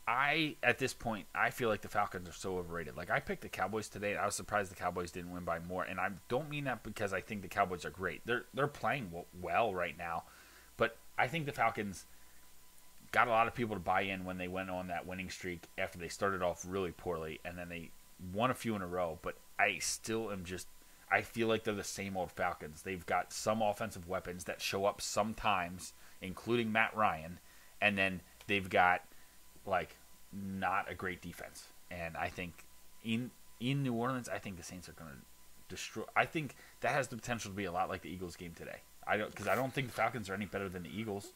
At this point, I feel like the Falcons are so overrated. Like, I picked the Cowboys today, and I was surprised the Cowboys didn't win by more. And I don't mean that because I think the Cowboys are great. They're playing well right now. But I think the Falcons got a lot of people to buy in when they went on that winning streak after they started off really poorly. And then they won a few in a row. But I still am I feel like they're the same old Falcons. They've got some offensive weapons that show up sometimes, including Matt Ryan. And then they've got, like, not a great defense. And I think in New Orleans, I think the Saints are going to destroy. I think that has the potential to be a lot like the Eagles game today. Because I don't think the Falcons are any better than the Eagles.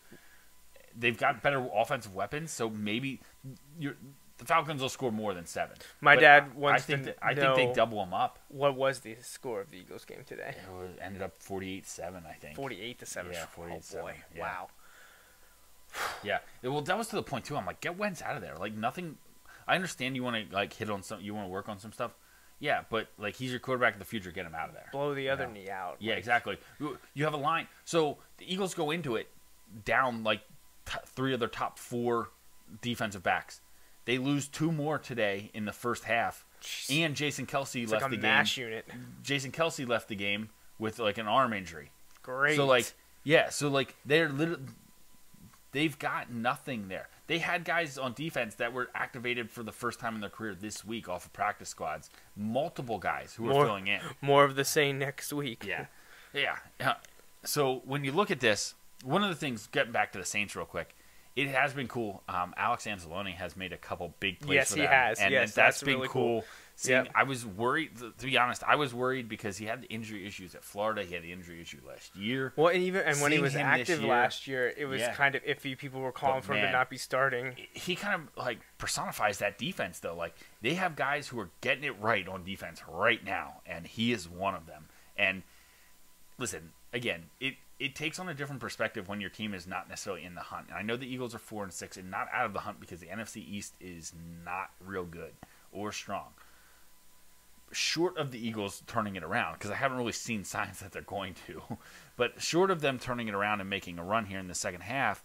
They've got better offensive weapons, so maybe the Falcons will score more than 7. My dad wants I think they double them up. What was the score of the Eagles game today? It ended up 48-7, I think. 48-7. Yeah, 48-7. Oh boy! Yeah. Wow. Yeah, well, that was to the point too. I'm like, get Wentz out of there. Like, nothing. I understand you want to hit on some, you want to work on some stuff. Yeah, but like, he's your quarterback of the future. Get him out of there. Blow the other knee out. Yeah, exactly. You have a line. So the Eagles go into it down like 3 of their top 4 defensive backs. They lose 2 more today in the first half, and Jason Kelce left the game. Mash unit. Jason Kelce left the game with like an arm injury. Great. So they've got nothing there. They had guys on defense that were activated for the first time in their career this week off of practice squads. Multiple guys who are filling in. More of the same next week. Yeah. So when you look at this, one of the things, getting back to the Saints real quick, it has been cool. Alex Anzalone has made a couple big plays for them. Yes, he has. And yes, that's been really cool. Yep. I was worried, to be honest, because he had the injury issues at Florida. He had the injury issue last year. Well, and when he was active last year, it was Yeah. kind of iffy. People were calling for him to not be starting. He kind of like personifies that defense, though. Like, they have guys who are getting it right on defense right now, and he is one of them. And listen, again, it takes on a different perspective when your team is not necessarily in the hunt. And I know the Eagles are 4-6 and not out of the hunt because the NFC East is not real good or strong. Short of the Eagles turning it around, because I haven't really seen signs that they're going to, but short of them turning it around and making a run here in the second half,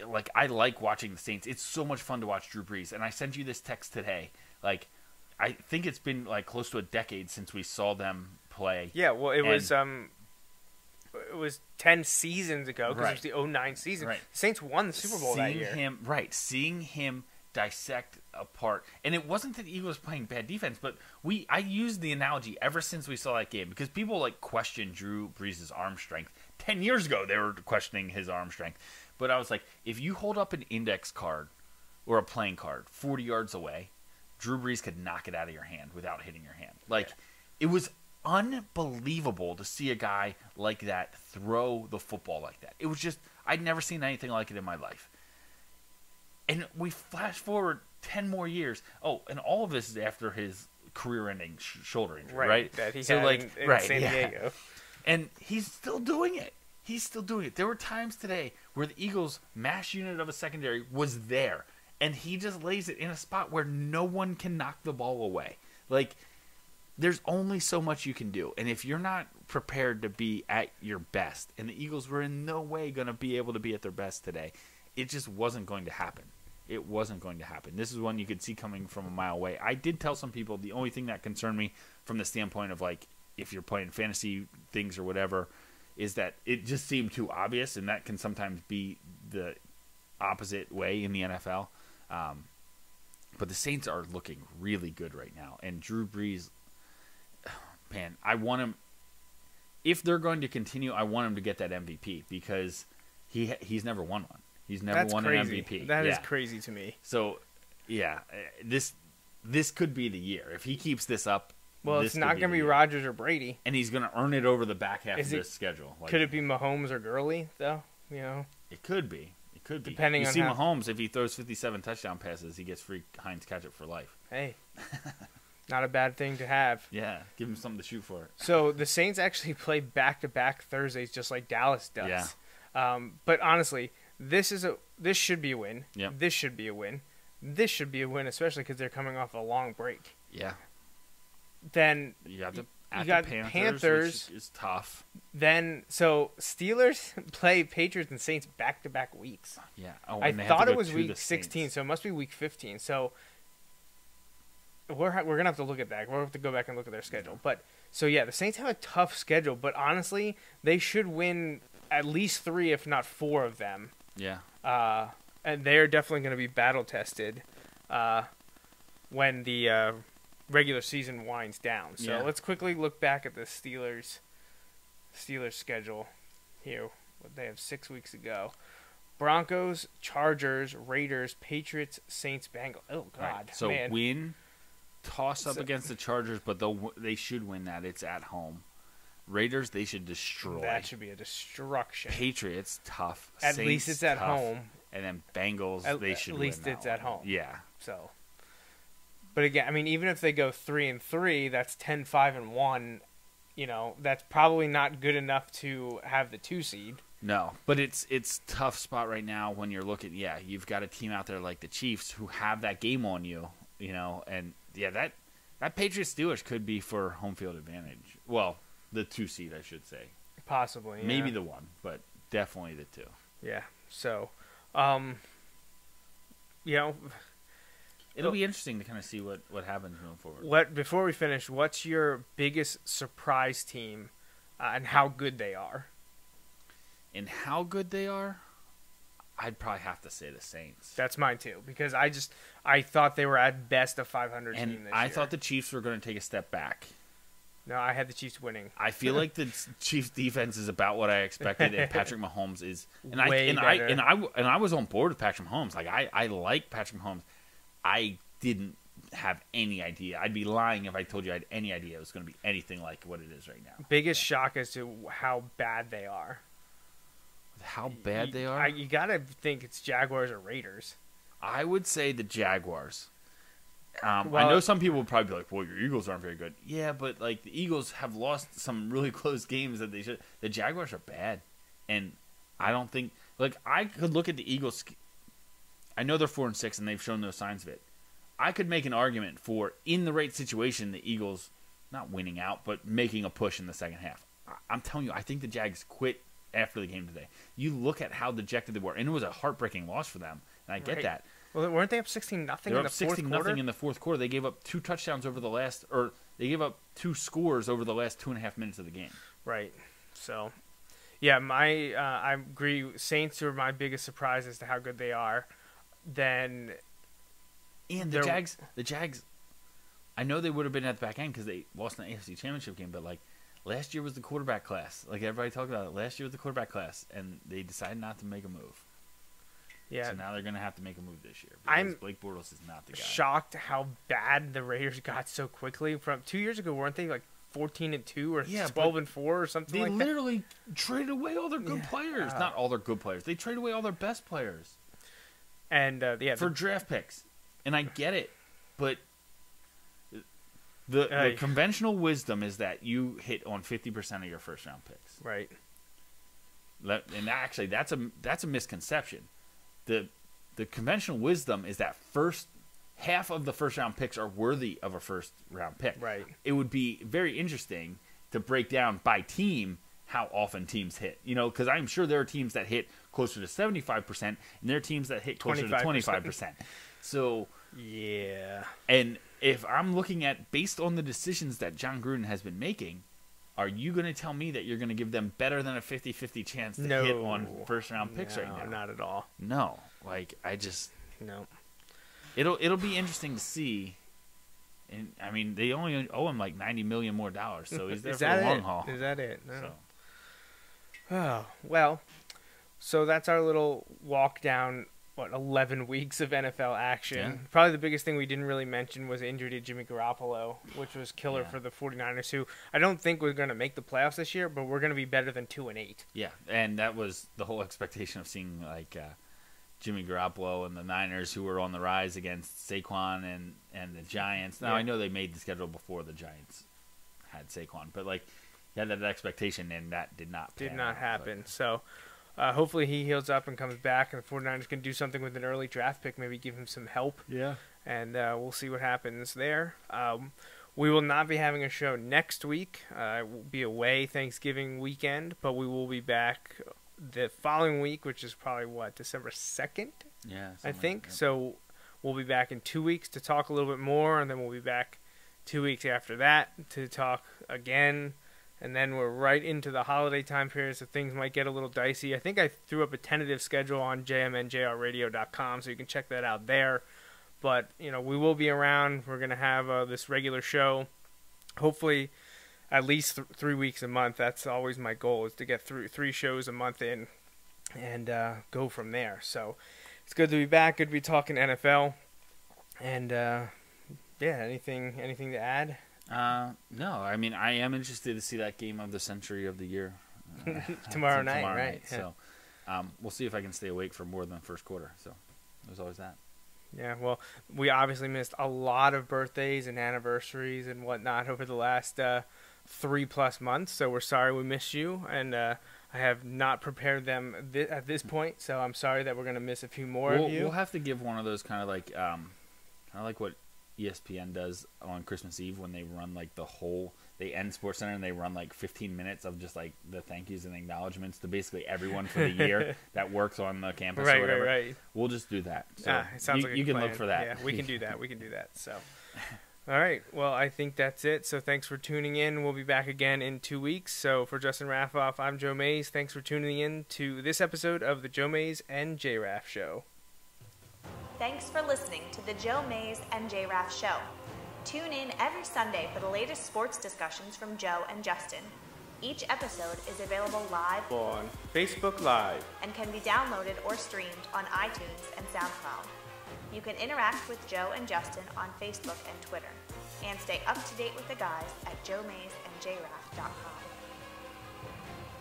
like, I like watching the Saints. It's so much fun to watch Drew Brees. And I sent you this text today. Like, I think it's been like close to a decade since we saw them play. Yeah, well, it was 10 seasons ago because it was the 2009 season. Right. The Saints won the Super Bowl that year. Seeing him dissect apart, and it wasn't that the Eagles playing bad defense, but I used the analogy ever since we saw that game because people like question Drew Brees' arm strength. 10 years ago, they were questioning his arm strength, but I was like, if you hold up an index card or a playing card 40 yards away, Drew Brees could knock it out of your hand without hitting your hand. Like, it was unbelievable to see a guy like that throw the football like that. It was just, I'd never seen anything like it in my life. And we flash forward 10 more years. Oh, and all of this is after his career-ending shoulder injury, right? That he had in San Diego. And he's still doing it. There were times today where the Eagles' mash unit of a secondary was there, and he just lays it in a spot where no one can knock the ball away. Like, there's only so much you can do. And if you're not prepared to be at your best, and the Eagles were in no way going to be able to be at their best today, it just wasn't going to happen. It wasn't going to happen. This is one you could see coming from a mile away. I did tell some people the only thing that concerned me from the standpoint of, like, if you're playing fantasy things or whatever, is that it just seemed too obvious, and that can sometimes be the opposite way in the NFL. But the Saints are looking really good right now. And Drew Brees, man, I want him, if they're going to continue, I want him to get that MVP because he's never won one. He's never won an MVP. That is crazy to me. So, yeah, this could be the year. If he keeps this up, Well, it's not going to be Rodgers or Brady. And he's going to earn it over the back half of this schedule. Could it be Mahomes or Gurley, though? It could be. It could be. Depending on Mahomes, if he throws 57 touchdown passes, he gets free Heinz ketchup for life. Hey, not a bad thing to have. Yeah, give him something to shoot for. So the Saints actually play back-to-back Thursdays just like Dallas does. Yeah. But honestly, this should be a win. Yep. This should be a win. This should be a win, especially because they're coming off a long break. Yeah. Then you got the Panthers, which is tough. Then Steelers play Patriots and Saints back-to-back weeks. Yeah. I thought it was week 16, so it must be week 15. So we're gonna have to look at that. We'll have to go back and look at their schedule. But the Saints have a tough schedule, but honestly, they should win at least 3, if not 4 of them. Yeah. And they're definitely going to be battle tested when the regular season winds down. So let's quickly look back at the Steelers schedule here. They have 6 weeks to go. Broncos, Chargers, Raiders, Patriots, Saints, Bengals. Oh God! Right. So man. Win, toss up against the Chargers, but they should win that. It's at home. Raiders, they should destroy. That should be a destruction. Patriots, tough. At Saints, least it's at tough. home. And then Bengals, they should win. At least it's at home. Yeah. So, but again, I mean, even if they go 3-3, that's 10-5-1. That's probably not good enough to have the 2 seed. No, but it's tough spot right now when you're looking. Yeah, you've got a team out there like the Chiefs who have that game on you. And that Patriots Steelers could be for home field advantage. Well, the 2 seed, I should say. Possibly. Yeah. Maybe the 1, but definitely the 2. Yeah. So. It'll be interesting to kind of see what happens moving forward. Before we finish, what's your biggest surprise team, and how good they are? And how good they are, I'd probably have to say the Saints. That's mine too, because I thought they were at best a 500 team this year. I thought the Chiefs were going to take a step back. No, I had the Chiefs winning. I feel like the Chiefs' defense is about what I expected, and Patrick Mahomes is. And I was on board with Patrick Mahomes. Like I like Patrick Mahomes. I didn't have any idea. I'd be lying if I told you I had any idea it was going to be anything like what it is right now. Biggest shock as to how bad they are. How bad they are? You gotta think it's Jaguars or Raiders. I would say the Jaguars. I know some people would probably be like, well, your Eagles aren't very good. Yeah, but like the Eagles have lost some really close games that they should. The Jaguars are bad. And I don't think, like, I could look at the Eagles. I know they're 4-6 and they've shown no signs of it. I could make an argument for, in the right situation, the Eagles not winning out, but making a push in the second half. I'm telling you, I think the Jags quit after the game today. You look at how dejected they were, and it was a heartbreaking loss for them, and I get that. Well, weren't they up 16-0 in the fourth quarter? They were up 16-0 in the fourth quarter. They gave up 2 touchdowns over the last, or they gave up 2 scores over the last 2.5 minutes of the game. Right. So, yeah, I agree. Saints are my biggest surprise as to how good they are. Then, and the Jags. I know they would have been at the back end because they lost in the AFC Championship game, but like last year was the quarterback class. Like everybody talked about it. Last year was the quarterback class, and they decided not to make a move. Yeah. So now they're going to have to make a move this year. Because Blake Bortles is not the guy. Shocked how bad the Raiders got so quickly. From 2 years ago, weren't they like 14-2 or 12-4 or something like that? They literally traded away all their good players. Not all their good players. They traded away all their best players. And for draft picks. And I get it, but the conventional wisdom is that you hit on 50% of your first round picks. Right. And actually, that's a misconception. The conventional wisdom is that first half of the first round picks are worthy of a first round pick. Right. It would be very interesting to break down by team how often teams hit. Because I'm sure there are teams that hit closer to 75%, and there are teams that hit closer to 25%. So yeah. And if I'm looking at, based on the decisions that John Gruden has been making, are you going to tell me that you're going to give them better than a 50-50 chance to hit on first-round picks right now? Not at all. No. Like, I just... No. It'll be interesting to see. And, I mean, they only owe him like $90 million more, so he's there for the long haul. Is that it? No. So. Oh, well, so that's our little walk down 11 weeks of NFL action. Yeah. Probably the biggest thing we didn't really mention was injury to Jimmy Garoppolo, which was killer for the 49ers, who I don't think we're going to make the playoffs this year, but we're going to be better than 2-8. Yeah, and that was the whole expectation of seeing like Jimmy Garoppolo and the Niners, who were on the rise against Saquon and the Giants. Now I know they made the schedule before the Giants had Saquon, but like you had that expectation, and that did not happen. So hopefully he heals up and comes back, and the 49ers can do something with an early draft pick, maybe give him some help. Yeah. And we'll see what happens there. We will not be having a show next week. We'll be away Thanksgiving weekend, but we will be back the following week, which is probably, December 2nd? Yeah, I think. Like so we'll be back in 2 weeks to talk a little bit more, and then we'll be back 2 weeks after that to talk again. And then we're right into the holiday time period, so things might get a little dicey. I think I threw up a tentative schedule on jmnjrradio.com, so you can check that out there. But, we will be around. We're going to have this regular show, hopefully at least 3 weeks a month. That's always my goal, is to get through 3 shows a month in and go from there. So it's good to be back, good to be talking NFL. And, anything to add? No, I mean, I am interested to see that game of the century of the year. Tomorrow night, right? So we'll see if I can stay awake for more than the first quarter. So there's always that. Yeah, well, we obviously missed a lot of birthdays and anniversaries and whatnot over the last 3+ months, so we're sorry we missed you, and I have not prepared them at this point, so I'm sorry that we're going to miss a few more of you. We'll have to give one of those kind of like what ESPN does on Christmas Eve when they run like they end SportsCenter and they run like 15 minutes of just like the thank yous and acknowledgments to basically everyone for the year that works on the campus or whatever. Right. We'll just do that. So it sounds like a you can plan. look for that. Yeah, we can do that. So, all right. Well, I think that's it. So thanks for tuning in. We'll be back again in 2 weeks. So for Justin Raffoff, I'm Joe Mays. Thanks for tuning in to this episode of the Joe Mays and J-Raff Show. Thanks for listening to the Joe Mays and J-Raff Show. Tune in every Sunday for the latest sports discussions from Joe and Justin. Each episode is available live On Facebook Live. and can be downloaded or streamed on iTunes and SoundCloud. You can interact with Joe and Justin on Facebook and Twitter, and stay up to date with the guys at joemaysandjraff.com.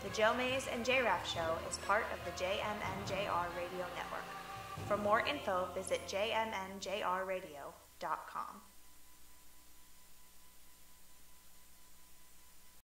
The Joe Mays and J-Raff Show is part of the JMNJR Radio Network. For more info, visit jmnjrradio.com.